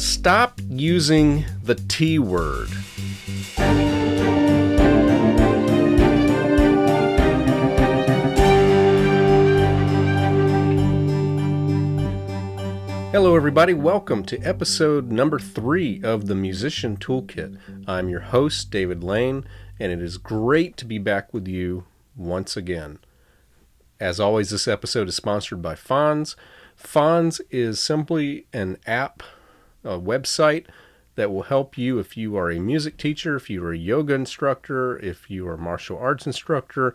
Stop using the T word. Hello everybody, welcome to episode number 3 of the Musician Toolkit. I'm your host, David Lane, and it is great to be back with you once again. As always, this episode is sponsored by Fonz. Fonz is simply an app, a website that will help you if you are a music teacher, if you are a yoga instructor, if you are a martial arts instructor,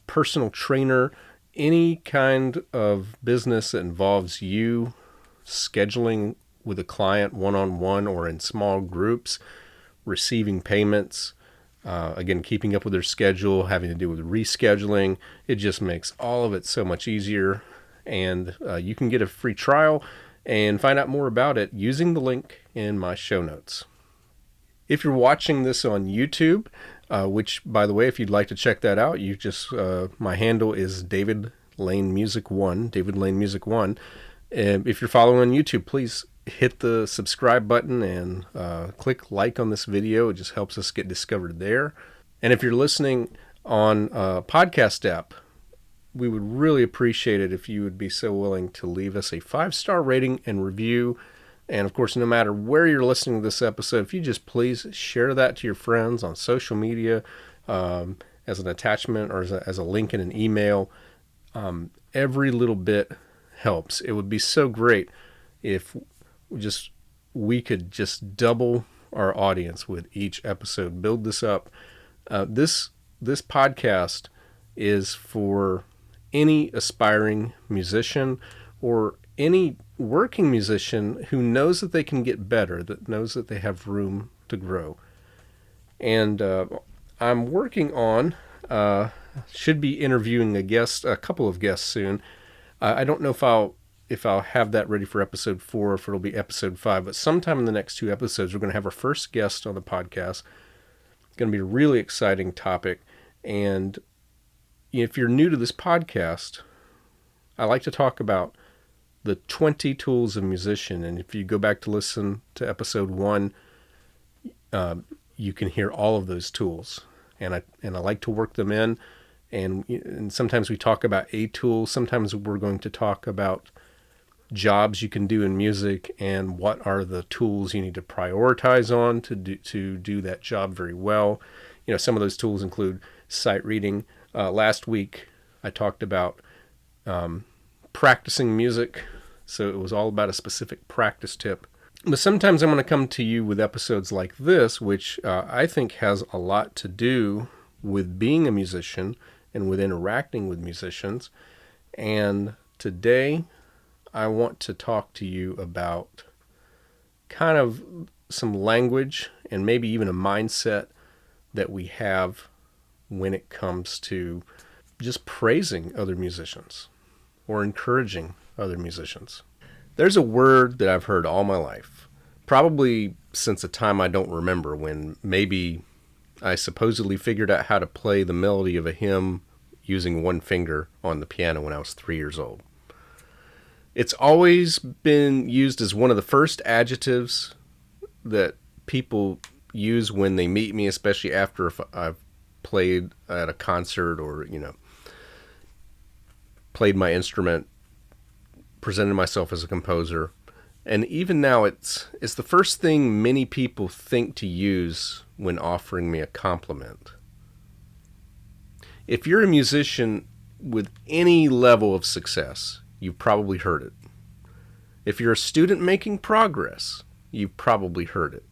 personal trainer, any kind of business that involves you scheduling with a client one-on-one or in small groups, receiving payments, again, keeping up with their schedule, having to do with rescheduling. It just makes all of it so much easier. And you can get a free trial and find out more about it using the link in my show notes. If you're watching this on YouTube, which, by the way, if you'd like to check that out, you just my handle is David Lane Music 1, David Lane Music 1. And if you're following on YouTube, please hit the subscribe button and click like on this video. It just helps us get discovered there. And if you're listening on a podcast app, we would really appreciate it if you would be so willing to leave us a 5-star rating and review. And of course, no matter where you're listening to this episode, if you just please share that to your friends on social media as an attachment or as a link in an email. Every little bit helps. It would be so great if we could just double our audience with each episode, build this up. This podcast is for any aspiring musician or any working musician who knows that they can get better, that knows that they have room to grow. And I'm working on, should be interviewing a couple of guests soon. I don't know if I'll have that ready for episode 4 or if it'll be episode 5, but sometime in the next 2 episodes, we're going to have our first guest on the podcast. It's going to be a really exciting topic. And if you're new to this podcast, I like to talk about the 20 tools of a musician. And if you go back to listen to episode 1, you can hear all of those tools. And I like to work them in. And sometimes we talk about a tool. Sometimes we're going to talk about jobs you can do in music and what are the tools you need to prioritize on to do that job very well. Some of those tools include sight reading. Last week, I talked about practicing music, so it was all about a specific practice tip. But sometimes I'm going to come to you with episodes like this, which I think has a lot to do with being a musician and with interacting with musicians. And today, I want to talk to you about kind of some language and maybe even a mindset that we have when it comes to just praising other musicians or encouraging other musicians. There's a word that I've heard all my life, probably since a time I don't remember, when maybe I supposedly figured out how to play the melody of a hymn using one finger on the piano when I was 3 years old. It's always been used as one of the first adjectives that people use when they meet me, especially after if I've played at a concert or, played my instrument, presented myself as a composer. And even now, it's the first thing many people think to use when offering me a compliment. If you're a musician with any level of success, you've probably heard it. If you're a student making progress, you've probably heard it.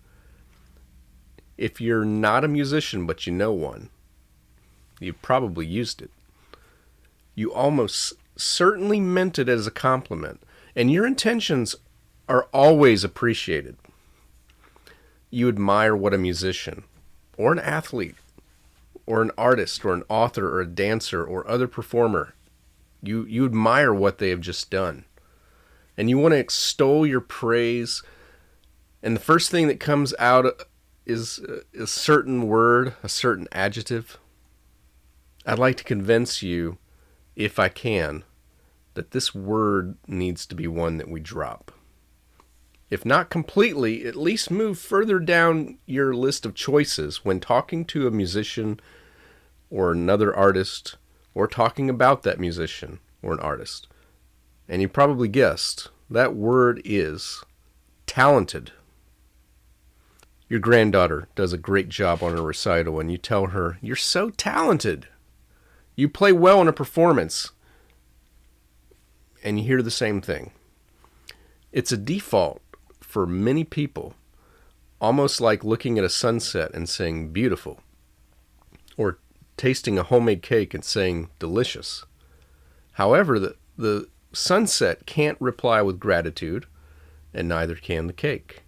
If you're not a musician but you know one, you've probably used it. You almost certainly meant it as a compliment, and your intentions are always appreciated. You admire what a musician, or an athlete, or an artist, or an author, or a dancer, or other performer. You admire what they have just done. And you want to extol your praise. And the first thing that comes out is a certain word, a certain adjective. I'd like to convince you, if I can, that this word needs to be one that we drop. If not completely, at least move further down your list of choices when talking to a musician or another artist, or talking about that musician or an artist. And you probably guessed, that word is talented. Your granddaughter does a great job on a recital, and you tell her, "You're so talented. You play well in a performance." And you hear the same thing. It's a default for many people, almost like looking at a sunset and saying beautiful, or tasting a homemade cake and saying delicious. However, the sunset can't reply with gratitude, and neither can the cake.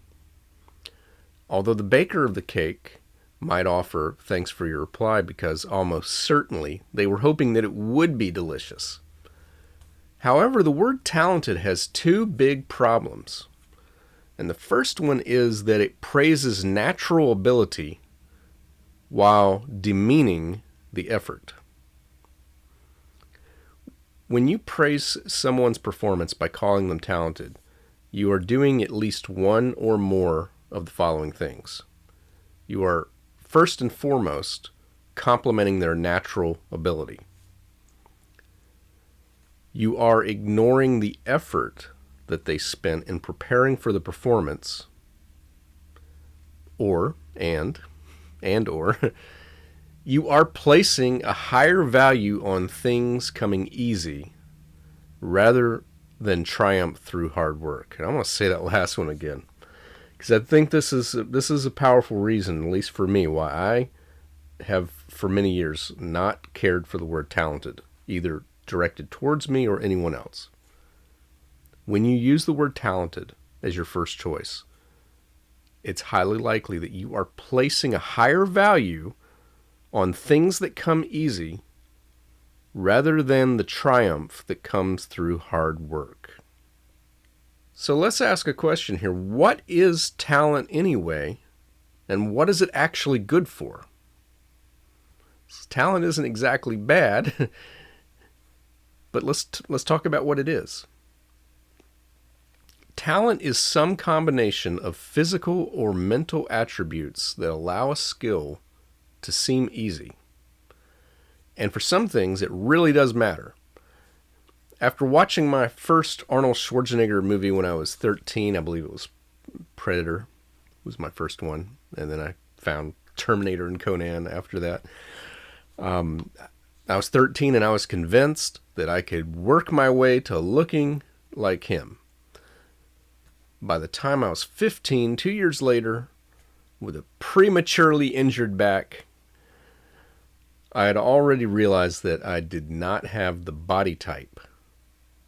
Although the baker of the cake might offer thanks for your reply because almost certainly they were hoping that it would be delicious. However, the word talented has two big problems. And the first one is that it praises natural ability while demeaning the effort. When you praise someone's performance by calling them talented, you are doing at least one or more of the following things. You are, first and foremost, complimenting their natural ability. You are ignoring the effort that they spent in preparing for the performance, or you are placing a higher value on things coming easy rather than triumph through hard work. And I'm going to say that last one again, because I think this is a powerful reason, at least for me, why I have for many years not cared for the word talented, either directed towards me or anyone else. When you use the word talented as your first choice, it's highly likely that you are placing a higher value on things that come easy rather than the triumph that comes through hard work. So let's ask a question here. What is talent anyway, and what is it actually good for? Talent isn't exactly bad, but let's talk about what it is. Talent is some combination of physical or mental attributes that allow a skill to seem easy. And for some things, it really does matter. After watching my first Arnold Schwarzenegger movie when I was 13, I believe it was Predator, was my first one. And then I found Terminator and Conan after that. I was 13 and I was convinced that I could work my way to looking like him. By the time I was 15, 2 years later, with a prematurely injured back, I had already realized that I did not have the body type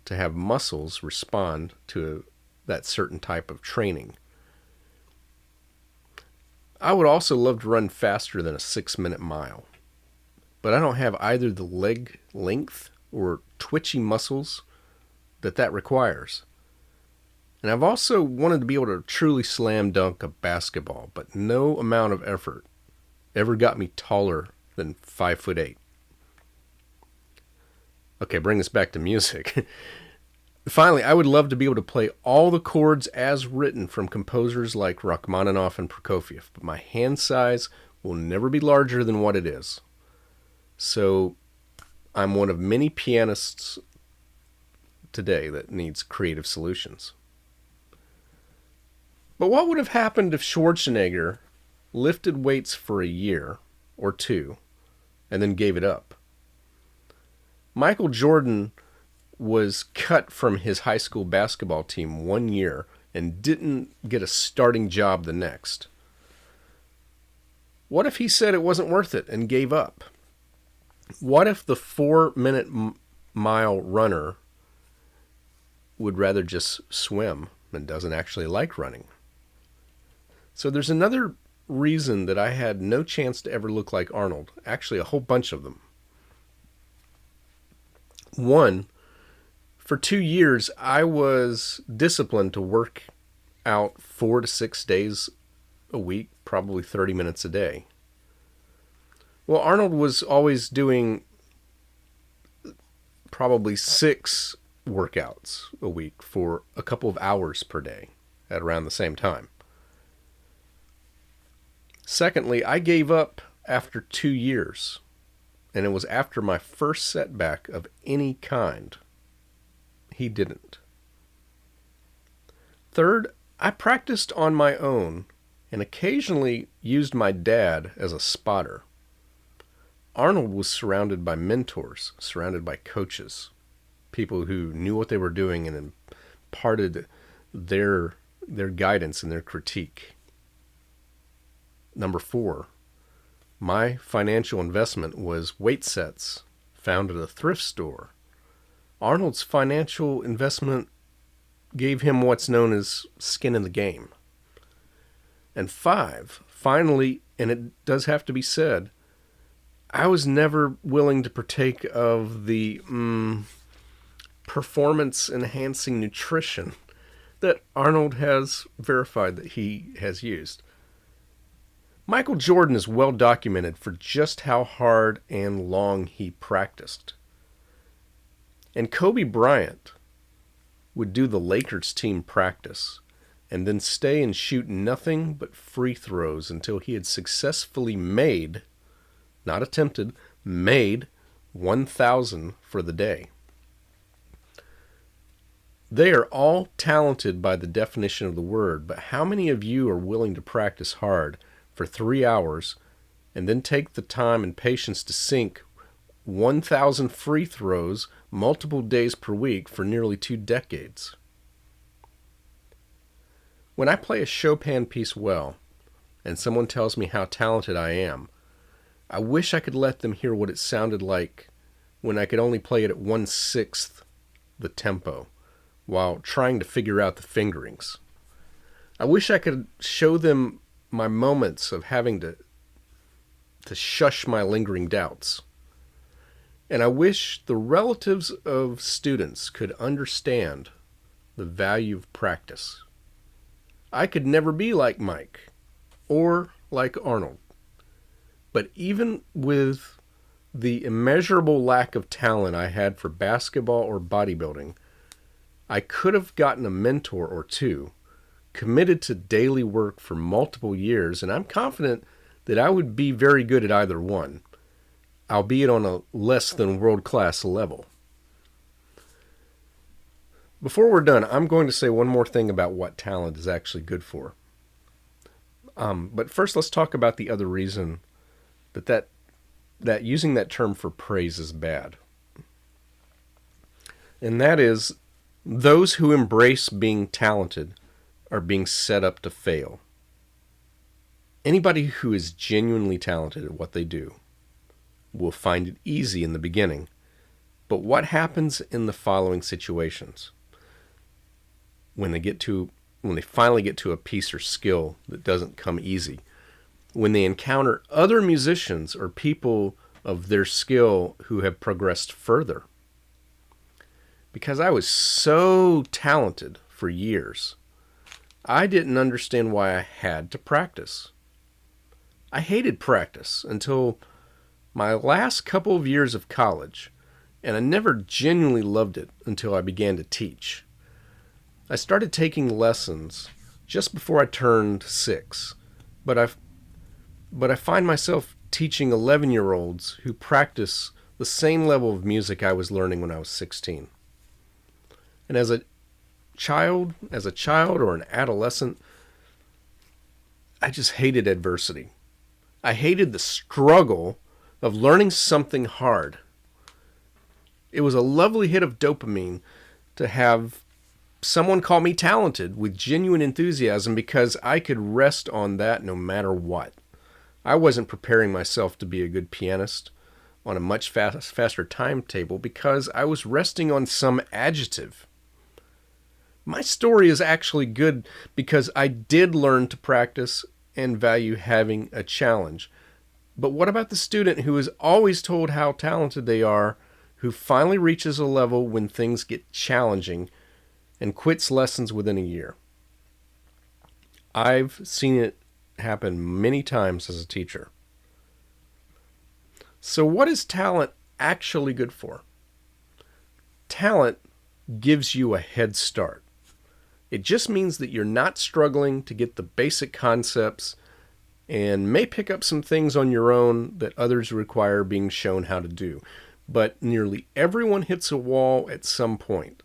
to have muscles respond to that certain type of training. I would also love to run faster than a 6-minute mile, but I don't have either the leg length or twitchy muscles that requires. And I've also wanted to be able to truly slam dunk a basketball, but no amount of effort ever got me taller than 5'8". Okay, bring us back to music. Finally, I would love to be able to play all the chords as written from composers like Rachmaninoff and Prokofiev, but my hand size will never be larger than what it is. So I'm one of many pianists today that needs creative solutions. But what would have happened if Schwarzenegger lifted weights for a year or two and then gave it up? Michael Jordan was cut from his high school basketball team 1 year and didn't get a starting job the next. What if he said it wasn't worth it and gave up? What if the 4-minute mile runner would rather just swim and doesn't actually like running? So there's another reason that I had no chance to ever look like Arnold. Actually, a whole bunch of them. One, for 2 years, I was disciplined to work out 4 to 6 days a week, probably 30 minutes a day. Well, Arnold was always doing probably 6 workouts a week for a couple of hours per day. at around the same time. Secondly, I gave up after 2 years, and it was after my first setback of any kind. He didn't. Third, I practiced on my own and occasionally used my dad as a spotter. Arnold was surrounded by mentors, surrounded by coaches, people who knew what they were doing and imparted their guidance and their critique. Number 4, my financial investment was weight sets found at a thrift store. Arnold's financial investment gave him what's known as skin in the game. And 5, finally, and it does have to be said, I was never willing to partake of the performance-enhancing nutrition that Arnold has verified that he has used. Michael Jordan is well documented for just how hard and long he practiced. And Kobe Bryant would do the Lakers team practice and then stay and shoot nothing but free throws until he had successfully made, not attempted, made 1,000 for the day. They are all talented by the definition of the word, but how many of you are willing to practice hard for 3 hours and then take the time and patience to sink 1,000 free throws multiple days per week for nearly 2 decades? When I play a Chopin piece well, and someone tells me how talented I am, I wish I could let them hear what it sounded like when I could only play it at 1/6 the tempo, while trying to figure out the fingerings. I wish I could show them my moments of having to shush my lingering doubts. And I wish the relatives of students could understand the value of practice. I could never be like Mike or like Arnold. But even with the immeasurable lack of talent I had for basketball or bodybuilding, I could have gotten a mentor or two, committed to daily work for multiple years, and I'm confident that I would be very good at either one, albeit on a less than world-class level. Before we're done, I'm going to say one more thing about what talent is actually good for. But first, let's talk about the other reason that using that term for praise is bad. And that is, those who embrace being talented are being set up to fail. Anybody who is genuinely talented at what they do will find it easy in the beginning. But what happens in the following situations? When they finally get to a piece or skill that doesn't come easy, when they encounter other musicians or people of their skill who have progressed further. Because I was so talented for years, I didn't understand why I had to practice. I hated practice until my last couple of years of college, and I never genuinely loved it until I began to teach. I started taking lessons just before I turned 6, but I find myself teaching 11-year-olds who practice the same level of music I was learning when I was 16. And as a child or an adolescent, I just hated adversity. I hated the struggle of learning something hard. It was a lovely hit of dopamine to have someone call me talented with genuine enthusiasm because I could rest on that no matter what. I wasn't preparing myself to be a good pianist on a much faster timetable because I was resting on some adjective. My story is actually good because I did learn to practice and value having a challenge. But what about the student who is always told how talented they are, who finally reaches a level when things get challenging and quits lessons within a year? I've seen it happen many times as a teacher. So what is talent actually good for? Talent gives you a head start. It just means that you're not struggling to get the basic concepts and may pick up some things on your own that others require being shown how to do. But nearly everyone hits a wall at some point.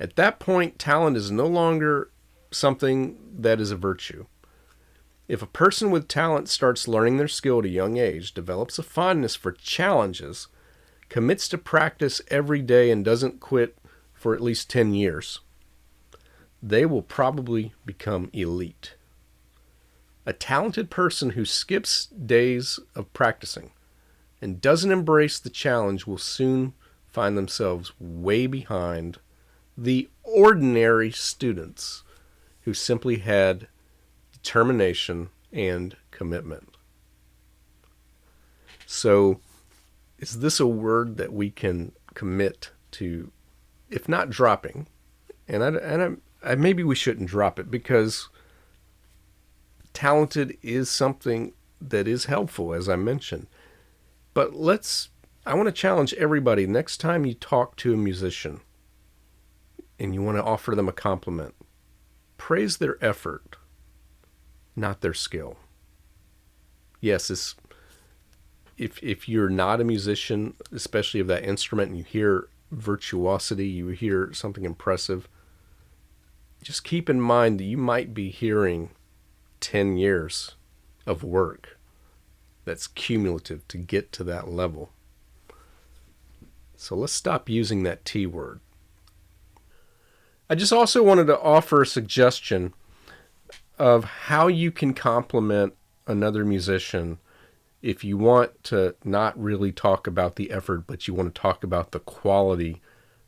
At that point, talent is no longer something that is a virtue. If a person with talent starts learning their skill at a young age, develops a fondness for challenges, commits to practice every day, and doesn't quit for at least 10 years, they will probably become elite. A talented person who skips days of practicing and doesn't embrace the challenge will soon find themselves way behind the ordinary students who simply had determination and commitment. So, is this a word that we can commit to, if not dropping? And I maybe we shouldn't drop it, because talented is something that is helpful, as I mentioned. But I want to challenge everybody, next time you talk to a musician and you want to offer them a compliment, praise their effort, not their skill. Yes, if you're not a musician, especially of that instrument, and you hear virtuosity, you hear something impressive, just keep in mind that you might be hearing 10 years of work that's cumulative to get to that level. So let's stop using that T word. I just also wanted to offer a suggestion of how you can compliment another musician if you want to not really talk about the effort, but you want to talk about the quality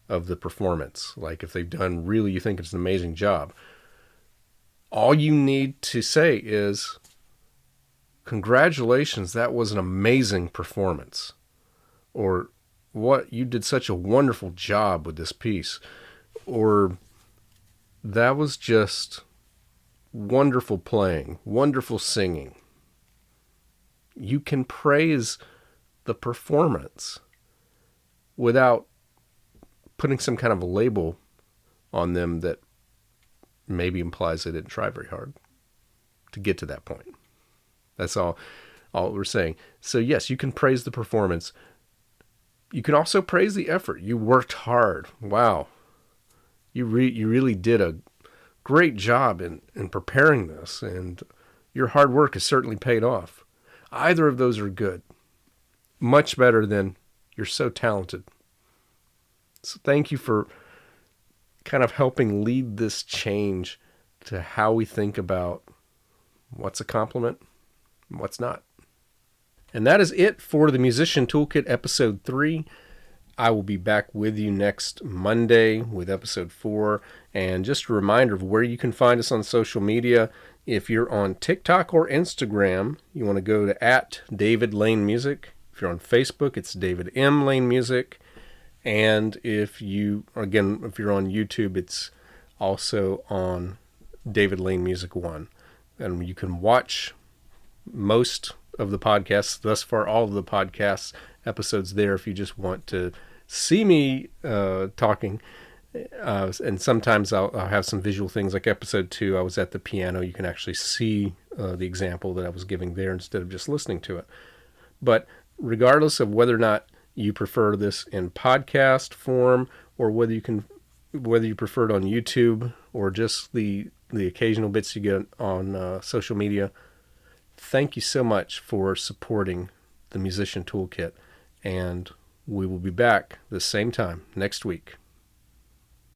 of the performance. Like if they've done really, you think it's an amazing job. All you need to say is, congratulations, that was an amazing performance. Or, you did such a wonderful job with this piece. Or, that was just wonderful playing, wonderful singing. You can praise the performance without putting some kind of a label on them that maybe implies they didn't try very hard to get to that point. That's all we're saying. So yes, you can praise the performance. You can also praise the effort. You worked hard. Wow. You really did a great job in preparing this, and your hard work has certainly paid off. Either of those are good. Much better than you're so talented. So thank you for kind of helping lead this change to how we think about what's a compliment and what's not. And that is it for the Musician Toolkit episode 3. I will be back with you next Monday with episode 4. And just a reminder of where you can find us on social media. If you're on TikTok or Instagram, you want to go to @DavidLaneMusic. If you're on Facebook, it's David M. Lane Music. And if you're on YouTube, it's also on David Lane Music 1. And you can watch most of the podcasts, thus far all of the podcast episodes there, if you just want to see me talking. And sometimes I'll have some visual things, like episode 2, I was at the piano. You can actually see the example that I was giving there instead of just listening to it. But regardless of whether or not you prefer this in podcast form, or whether you prefer it on YouTube, or just the occasional bits you get on social media, thank you so much for supporting the Musician Toolkit, and we will be back the same time next week.